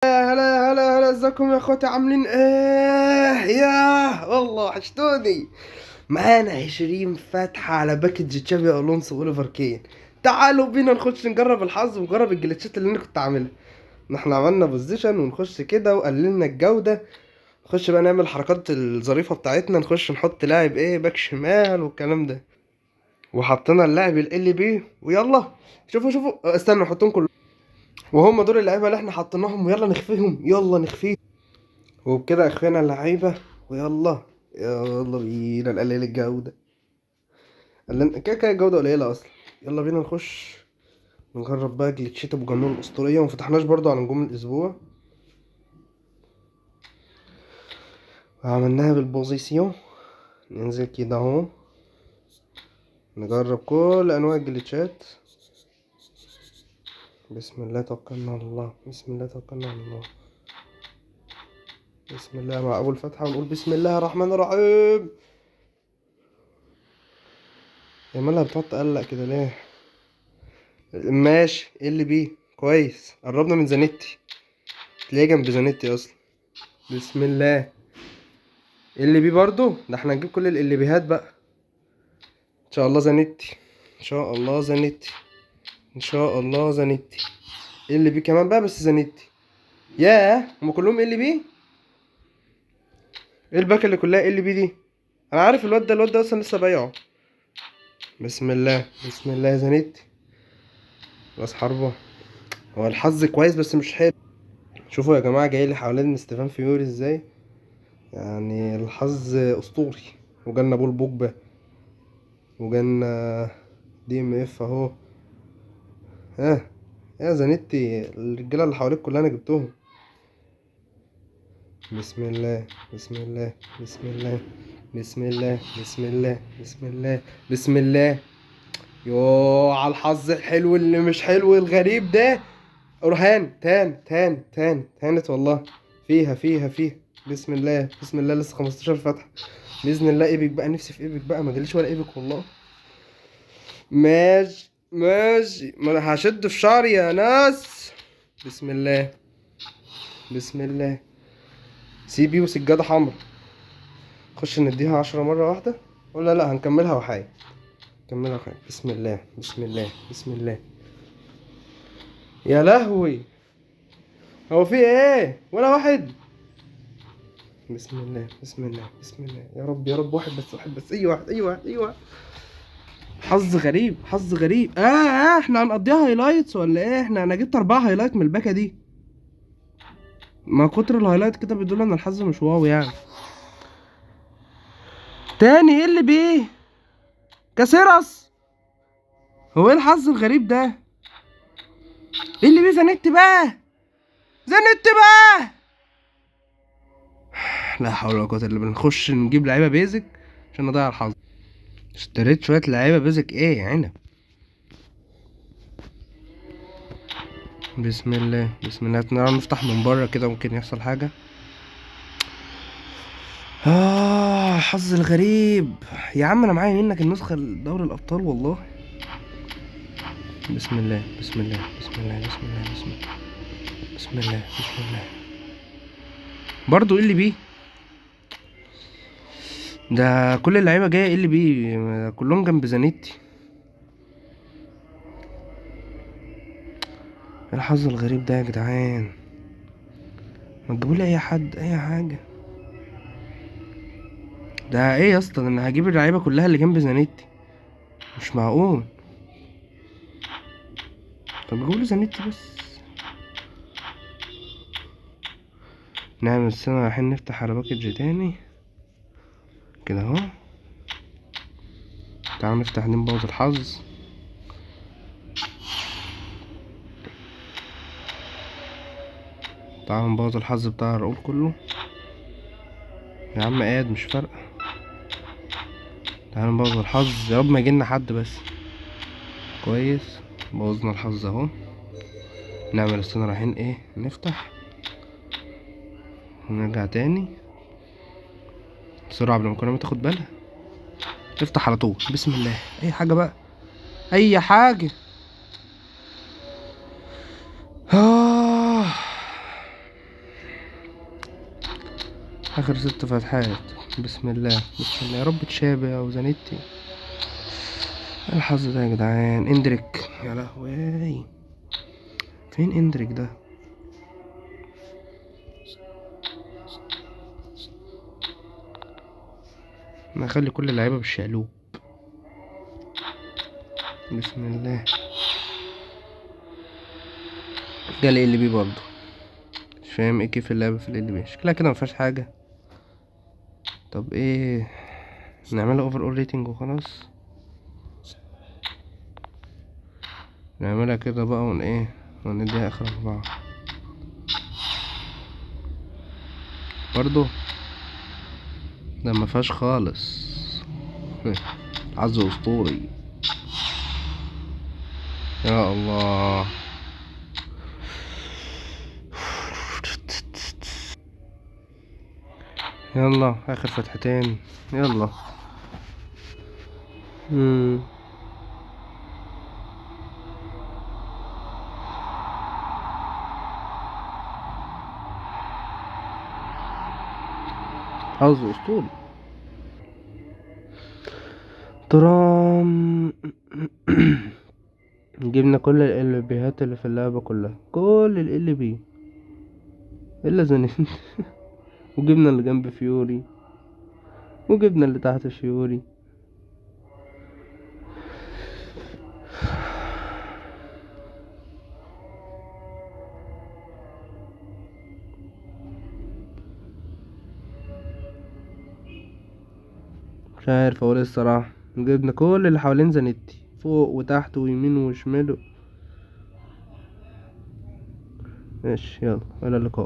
هلا هلا هلا، ازيكم يا اخواتي؟ عاملين ايه؟ ياه والله وحشتوني. معانا 20 فتحة على باكج تشافي الونسو واوليفر كين. تعالوا بينا نخش نجرب الحظ ونجرب الجلitchات اللي انا كنت عاملها. احنا عملنا بوزيشن ونخش كده وقللنا الجودة. نخش بقى نعمل الحركات الظريفة بتاعتنا، نخش نحط لاعب ايه باك شمال والكلام ده. وحطينا اللاعب ال بي ويلا. شوفوا استنوا نحطهم كلهم. وهم دول اللعيبة اللي احنا حطيناهم، ويلا نخفيهم، يلا نخفيهم. وبكده اخفينا اللعيبة. ويلا يلا بينا نقلل الجودة. كده كده الجودة قليلة اصلا. يلا بينا نخش نجرب بقى جليتشات ابو جنون الاسطورية. ومفتحناش برضو على نجوم الاسبوع، وعملناها بالبوزيسيون. ننزل كده اهو، نجرب كل انواع الجليتشات. بسم الله توكلنا على الله، بسم الله توكلنا على الله، بسم الله مع اول فتحة ونقول بسم الله الرحمن الرحيم. يا مالها بتقعد تقلق كده ليه؟ ماشي، ايه اللي بيه كويس. قربنا من زانيتي، تلاقيه جنب زانيتي اصلا. بسم الله. اللي بيه برضو ده احنا هنجيب كل اللي بيهات بقى ان شاء الله. زانيتي ان شاء الله، زانيتي ان شاء الله، زانيتي. اللي بيه كمان بقى بس زانيتي. ياه، هما كلهم اللي بيه. ايه الباك اللي كلها اللي بيه دي؟ انا عارف الواد ده اصلا لسه بايعه. بسم الله بسم الله، زانيتي. راس حربة. هو الحظ كويس بس مش حلو. شوفوا يا جماعه جاي لي حوالين ستيفان فيوري ازاي. يعني الحظ اسطوري. وجالنا بول بوجبا، وجالنا دي ام اف اهو. ها، يا زانيتي الرجاله اللي حواليك كلها انا جبتهم. بسم الله بسم الله بسم الله بسم الله بسم الله بسم الله بسم الله. يوه على الحظ الحلو اللي مش حلو الغريب ده. رهان تانت والله. فيها. بسم الله بسم الله، لسه 15 فتحة. بإذن الله ايبك بقى، نفسي في ايبك بقى، ما جاليش ولا ايبك والله. ماشي ما انا هشد في شعري يا ناس. بسم الله بسم الله. سي بي وسجادة حمرا. خش نديها 10 مرة واحدة، ولا لا هنكملها وحاجة. نكملها وحاجة. بسم الله بسم الله بسم الله. يا لهوي، هو في ايه ولا واحد؟ بسم الله بسم الله بسم الله، يا رب يا رب، واحد بس، اي واحد اي واحد اي واحد. حظ غريب حظ غريب. احنا هنقضيها هايلايتس ولا ايه؟ انا جبت 4 هايلايت من الباكة دي. ما كتر الهايلايت كده بيدل ان الحظ مش واو يعني. تاني ايه اللي بيه؟ كاسيراس. هو ايه الحظ الغريب ده؟ ايه اللي بيه؟ زنت بقى، زنت بقى. لا حول ولا قوة الا بالله. بنخش نجيب لعيبة بيزك عشان نضيع الحظ. اشتريت شوية لعيبة بيزك ايه يا عنب. بسم الله بسم الله. نعرف نفتح من بره كده ممكن يحصل حاجة. حظ الغريب. يا عم انا معايا منك النسخة لدوري الابطال والله. بسم الله بسم الله بسم الله بسم الله بسم الله بسم الله بسم الله. برضو اللي بيه ده كل اللعيبة جاية اللي بيه كلهم جنب زانيتي. ايه الحظ الغريب ده يا جدعان؟ ما تجيبولي اي حد اي حاجة. ده ايه يا اسطى؟ انا هجيب اللعيبة كلها اللي جنب زانيتي، مش معقول. طب جيبولي زانيتي بس. نعمل السنة رايحين نفتح على باكج تاني كده اهو. تعالوا نفتح نبوظ الحظ. تعالوا نبوظ الحظ بتاع الرؤول كله. يا عم قاد مش فارقة. تعالوا نبوظ الحظ، يا رب ما يجيلنا حد بس. كويس، بوظنا الحظ اهو. نعمل السنة رايحين ايه نفتح ونرجع تاني بسرعة قبل ما الكرة تاخد بالها. نفتح على طول بسم الله. اي حاجة بقى، اي حاجة. اخر 6 فتحات. بسم الله بسم الله، يا رب تشابه او زانيتي. الحظ ده يا جدعان. اندريك، يا لهوي، فين اندريك ده؟ انا هخلي كل اللعيبه بالشقلوب. بسم الله. جالي ال بي برضه. مش فاهم ايه كيف اللعبه في ال بي، شكلها كده مفيهاش حاجه. طب ايه، نعملها اوفر اول ريتنج وخلاص. نعملها كده بقى ايه، ونديها اخر 4 برضه. ده مفيهاش خالص. حظ اسطوري. يا الله. يلا اخر فتحتين، يلا. مم. حظ اسطوري. ترام. جبنا كل ال بيهات اللي في اللعبة كلها، كل ال بي الا زنين. وجبنا اللي جنب فيوري، وجبنا اللي تحت فيوري. مش عارف اقول ايه الصراحة. جبنا كل اللي حوالين زانيتي، فوق وتحت ويمين وشمال. ماشي، يلا الى اللقاء.